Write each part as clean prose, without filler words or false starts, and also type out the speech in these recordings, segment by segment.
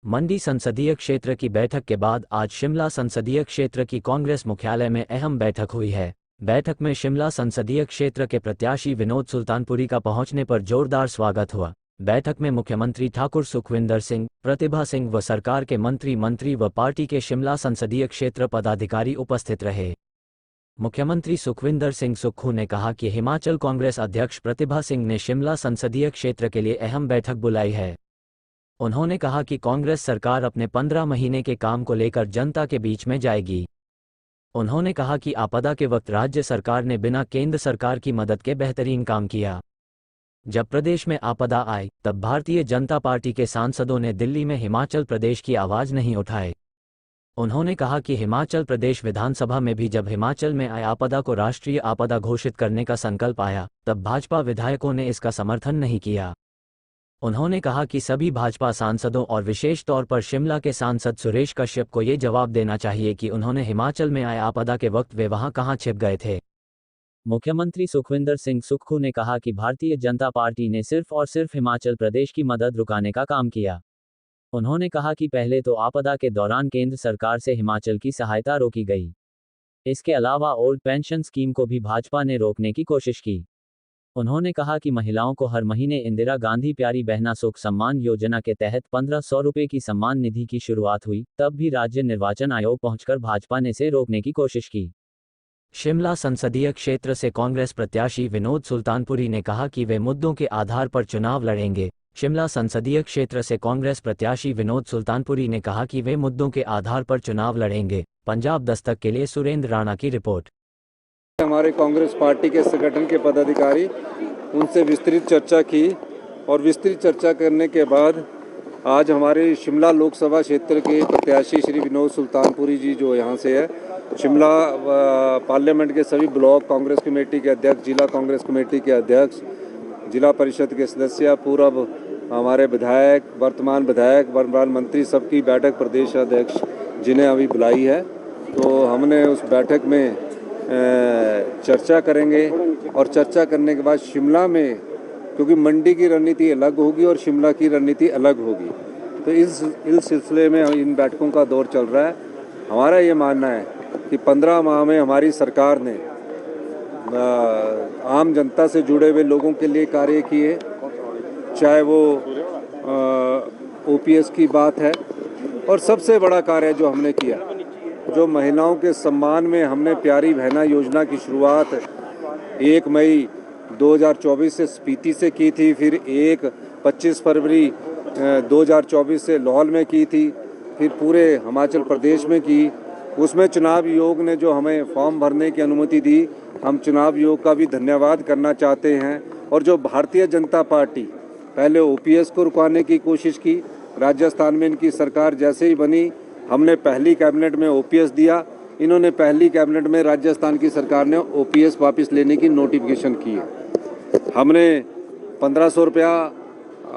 मंडी संसदीय क्षेत्र की बैठक के बाद आज शिमला संसदीय क्षेत्र की कांग्रेस मुख्यालय में अहम बैठक हुई है। बैठक में शिमला संसदीय क्षेत्र के प्रत्याशी विनोद सुल्तानपुरी का पहुंचने पर जोरदार स्वागत हुआ। बैठक में मुख्यमंत्री ठाकुर सुखविंदर सिंह, प्रतिभा सिंह व सरकार के मंत्री व पार्टी के शिमला संसदीय क्षेत्र पदाधिकारी उपस्थित रहे। मुख्यमंत्री सुखविंदर सिंह सुक्खू ने कहा कि हिमाचल कांग्रेस अध्यक्ष प्रतिभा सिंह ने शिमला संसदीय क्षेत्र के लिए अहम बैठक बुलाई है। उन्होंने कहा कि कांग्रेस सरकार अपने 15 महीने के काम को लेकर जनता के बीच में जाएगी। उन्होंने कहा कि आपदा के वक्त राज्य सरकार ने बिना केंद्र सरकार की मदद के बेहतरीन काम किया। जब प्रदेश में आपदा आई तब भारतीय जनता पार्टी के सांसदों ने दिल्ली में हिमाचल प्रदेश की आवाज नहीं उठाई। उन्होंने कहा कि हिमाचल प्रदेश विधानसभा में भी जब हिमाचल में आई आपदा को राष्ट्रीय आपदा घोषित करने का संकल्प आया तब भाजपा विधायकों ने इसका समर्थन नहीं किया। उन्होंने कहा कि सभी भाजपा सांसदों और विशेष तौर पर शिमला के सांसद सुरेश कश्यप को ये जवाब देना चाहिए कि उन्होंने हिमाचल में आए आपदा के वक्त वे वहां कहां छिप गए थे। मुख्यमंत्री सुखविंदर सिंह सुक्खू ने कहा कि भारतीय जनता पार्टी ने सिर्फ और सिर्फ हिमाचल प्रदेश की मदद रुकाने का काम किया। उन्होंने कहा कि पहले तो आपदा के दौरान केंद्र सरकार से हिमाचल की सहायता रोकी गई। इसके अलावा ओल्ड पेंशन स्कीम को भी भाजपा ने रोकने की कोशिश की। उन्होंने कहा कि महिलाओं को हर महीने इंदिरा गांधी प्यारी बहना सुख सम्मान योजना के तहत 1500 रुपये की सम्मान निधि की शुरुआत हुई, तब भी राज्य निर्वाचन आयोग पहुंचकर भाजपा ने इसे रोकने की कोशिश की। शिमला संसदीय क्षेत्र से कांग्रेस प्रत्याशी विनोद सुल्तानपुरी ने कहा कि वे मुद्दों के आधार पर चुनाव लड़ेंगे। शिमला संसदीय क्षेत्र से कांग्रेस प्रत्याशी विनोद सुल्तानपुरी ने कहा कि वे मुद्दों के आधार पर चुनाव लड़ेंगे। पंजाब दस्तक के लिए सुरेंद्र राणा की रिपोर्ट। हमारे कांग्रेस पार्टी के संगठन के पदाधिकारी उनसे विस्तृत चर्चा की और विस्तृत चर्चा करने के बाद आज हमारे शिमला लोकसभा क्षेत्र के प्रत्याशी श्री विनोद सुल्तानपुरी जी जो यहाँ से है, शिमला पार्लियामेंट के सभी ब्लॉक कांग्रेस कमेटी के अध्यक्ष, जिला कांग्रेस कमेटी के अध्यक्ष, जिला परिषद के सदस्य, पूर्व हमारे विधायक, वर्तमान विधायक, वर्तमान मंत्री, सबकी बैठक प्रदेश अध्यक्ष जिन्हें अभी बुलाई है। तो हमने उस बैठक में चर्चा करेंगे और चर्चा करने के बाद शिमला में, क्योंकि मंडी की रणनीति अलग होगी और शिमला की रणनीति अलग होगी, तो इस सिलसिले में इन बैठकों का दौर चल रहा है। हमारा ये मानना है कि 15 माह में हमारी सरकार ने आम जनता से जुड़े हुए लोगों के लिए कार्य किए, चाहे वो ओपीएस की बात है, और सबसे बड़ा कार्य जो हमने किया, जो महिलाओं के सम्मान में हमने प्यारी बहना योजना की शुरुआत 1 मई 2024 से स्पीति से की थी, फिर 25 फरवरी 2024 से लाहौल में की थी, फिर पूरे हिमाचल प्रदेश में की। उसमें चुनाव आयोग ने जो हमें फॉर्म भरने की अनुमति दी, हम चुनाव आयोग का भी धन्यवाद करना चाहते हैं। और जो भारतीय जनता पार्टी पहले ओपीएस को रुकवाने की कोशिश की, राजस्थान में इनकी सरकार जैसे ही बनी, हमने पहली कैबिनेट में ओपीएस दिया, इन्होंने पहली कैबिनेट में राजस्थान की सरकार ने ओपीएस वापस लेने की नोटिफिकेशन की है। हमने 1500 रुपया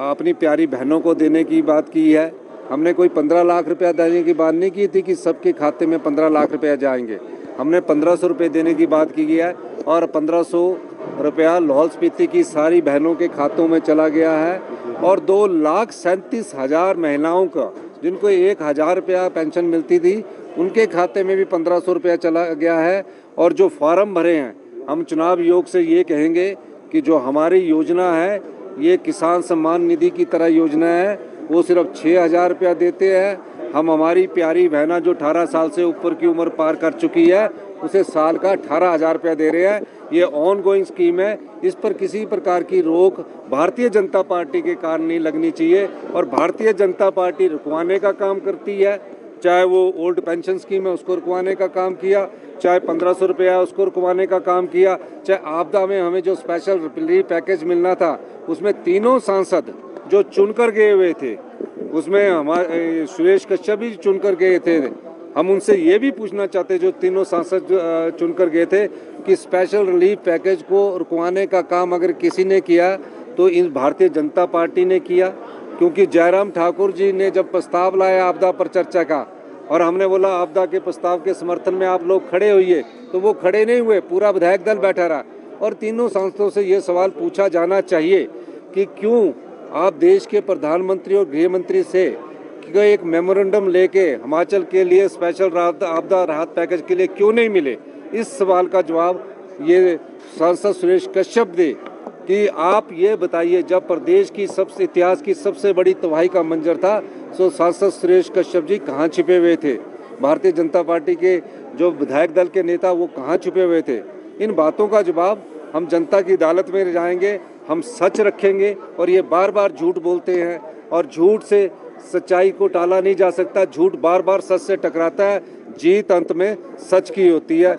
अपनी प्यारी बहनों को देने की बात की है। हमने कोई 15 लाख रुपया देने की बात नहीं की थी कि सबके खाते में 15 लाख रुपया जाएंगे। हमने 1500 रुपये देने की बात की है और 1500 रुपया लाहौल स्पीति की सारी बहनों के खातों में चला गया है। और 2,37,000 महिलाओं का, जिनको 1,000 रुपया पेंशन मिलती थी, उनके खाते में भी 1500 रुपया चला गया है। और जो फार्म भरे हैं, हम चुनाव आयोग से ये कहेंगे कि जो हमारी योजना है, ये किसान सम्मान निधि की तरह योजना है, वो सिर्फ 6,000 रुपया देते हैं। हम हमारी प्यारी बहना जो 18 साल से ऊपर की उम्र पार कर चुकी है, उसे साल का 18,000 रुपया दे रहे हैं। ये ऑन गोइंग स्कीम है, इस पर किसी प्रकार की रोक भारतीय जनता पार्टी के कारण नहीं लगनी चाहिए। और भारतीय जनता पार्टी रुकवाने का काम करती है, चाहे वो ओल्ड पेंशन स्कीम है उसको रुकवाने का काम किया, चाहे 1500 रुपया है उसको रुकवाने का काम किया, चाहे आपदा में हमें जो स्पेशल रिलीफ पैकेज मिलना था, उसमें तीनों सांसद जो चुनकर गए हुए थे, उसमें हमारे सुरेश कश्यप भी चुनकर गए थे। हम उनसे ये भी पूछना चाहते, जो तीनों सांसद चुनकर गए थे, कि स्पेशल रिलीफ पैकेज को रुकवाने का काम अगर किसी ने किया तो इन भारतीय जनता पार्टी ने किया। क्योंकि जयराम ठाकुर जी ने जब प्रस्ताव लाया आपदा पर चर्चा का, और हमने बोला आपदा के प्रस्ताव के समर्थन में आप लोग खड़े होइए, तो वो खड़े नहीं हुए, पूरा विधायक दल बैठा रहा। और तीनों सांसदों से ये सवाल पूछा जाना चाहिए कि क्यों आप देश के प्रधानमंत्री और गृह मंत्री से का एक मेमोरेंडम लेके हिमाचल के लिए स्पेशल आपदा राहत पैकेज के लिए क्यों नहीं मिले, इस सवाल का जवाब ये सांसद सुरेश कश्यप दे कि आप ये बताइए, जब प्रदेश की सबसे इतिहास की सबसे बड़ी तबाही का मंजर था, तो सांसद सुरेश कश्यप जी कहाँ छिपे हुए थे? भारतीय जनता पार्टी के जो विधायक दल के नेता वो कहाँ छुपे हुए थे? इन बातों का जवाब हम जनता की अदालत में जाएंगे, हम सच रखेंगे। और ये बार बार झूठ बोलते हैं और झूठ से सच्चाई को टाला नहीं जा सकता, झूठ बार बार सच से टकराता है, जीत अंत में सच की होती है।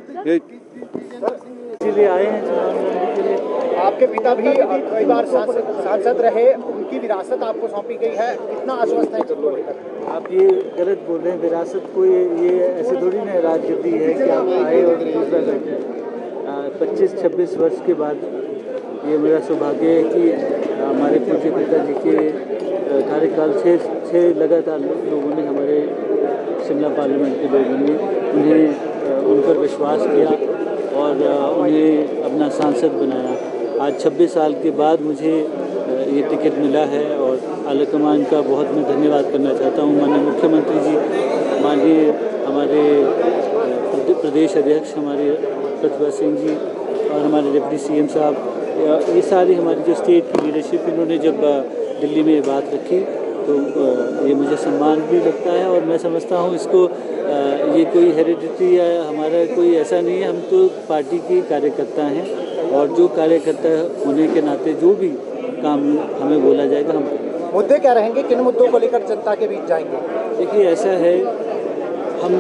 इसीलिए आए हैं चुनाव लड़ने के लिए। आपके पिता भी कई बार सांसद रहे, उनकी विरासत आपको सौंपी गई है, कितना आश्वस्त है इसको लेकर? आप ये गलत बोल रहे हैं। विरासत को ये ऐसे थोड़ी ना राजगद्दी है कि आप आए और दूसरा करके। 25-26 वर्ष के बाद ये मेरा सौभाग्य है कि हमारे पूज्य पिताजी के कार्यकाल छः लगातार लोगों ने, हमारे शिमला पार्लियामेंट के लोगों ने उन्हें उन पर विश्वास किया और उन्हें अपना सांसद बनाया। आज 26 साल के बाद मुझे ये टिकट मिला है और आलाकमान का बहुत मैं धन्यवाद करना चाहता हूँ। माननीय मुख्यमंत्री जी, माननीय हमारे प्रदेश अध्यक्ष हमारे प्रतिभा सिंह जी और हमारे डिप्टी सीएम साहब, ये सारी हमारी जो स्टेट की लीडरशिप, इन्होंने जब दिल्ली में ये बात रखी तो ये मुझे सम्मान भी लगता है। और मैं समझता हूँ इसको ये कोई हेरिडिटी या हमारा कोई ऐसा नहीं है, हम तो पार्टी के कार्यकर्ता हैं और जो कार्यकर्ता होने के नाते जो भी काम हमें बोला जाएगा हम करेंगे। मुद्दे क्या रहेंगे, किन मुद्दों को लेकर जनता के बीच जाएंगे? देखिए, ऐसा है, हम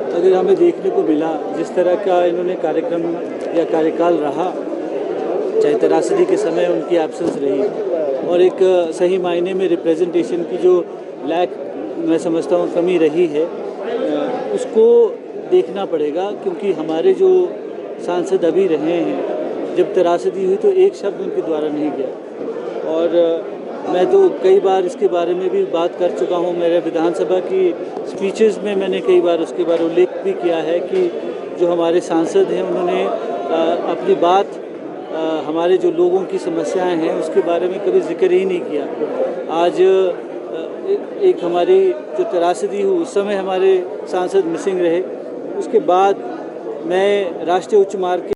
अगर हमें देखने को मिला जिस तरह का इन्होंने कार्यक्रम या कार्यकाल रहा, चाहे त्रासदी के समय उनकी एब्सेंस रही और एक सही मायने में रिप्रेजेंटेशन की जो लैक मैं समझता हूँ कमी रही है, उसको देखना पड़ेगा। क्योंकि हमारे जो सांसद अभी रहे हैं, जब त्रासदी हुई तो एक शब्द उनके द्वारा नहीं गया। और मैं तो कई बार इसके बारे में भी बात कर चुका हूँ, मेरे विधानसभा की स्पीचेस में मैंने कई बार उसके बारे में उल्लेख भी किया है कि जो हमारे सांसद हैं उन्होंने अपनी बात हमारे जो लोगों की समस्याएं हैं उसके बारे में कभी जिक्र ही नहीं किया। आज एक हमारी जो त्रासदी हुई उस समय हमारे सांसद मिसिंग रहे, उसके बाद मैं राष्ट्रीय उच्च मार्ग